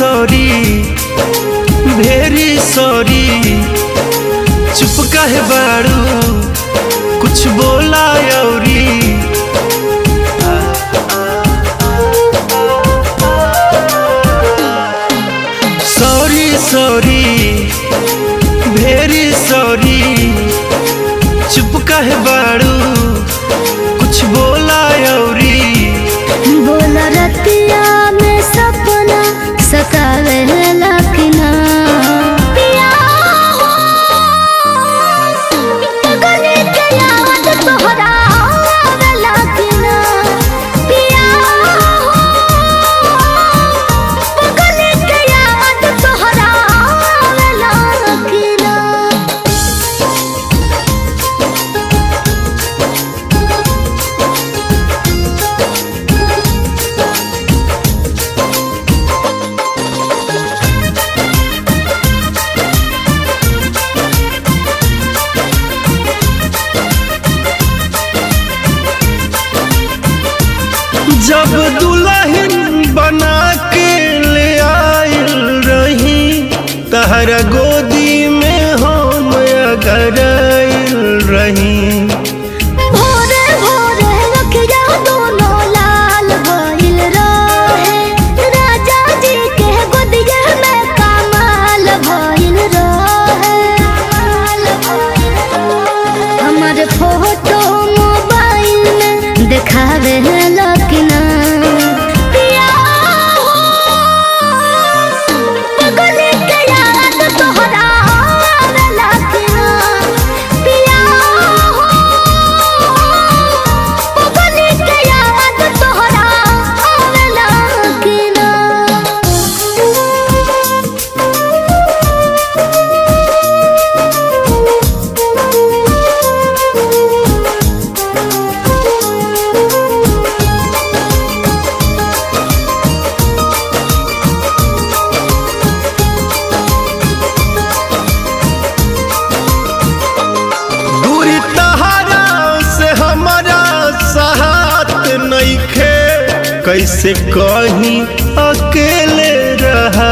Sorry very sorry. चुप काहे बाड़ू कुछ बोला औरी। Sorry sorry very sorry. चुप काहे बाड़ू कुछ बोला औरी। बोला रतिया में सपना सतावे लखना पिया हो गले के याद तोहरा आवे लखना पिया हो गले के याद तोहरा आवे लखना। जब दुल्हन बना के ले आयल रही तहरा गोदी में हम अगर आयल रही। भोरे भोरे रखिया दोनों लाल भइल रहे राजा जी के गोदिया में कमाल भइल रहे। हमारे फोटो मोबाइल में देखावे लकिना पिया हो गले के याद तोहरा आवे लकिना पिया हो गले के याद तोहरा आवे लकिना। दूरी तहरा से हमारा साथ नइखे कैसे कहीं अकेले रहा।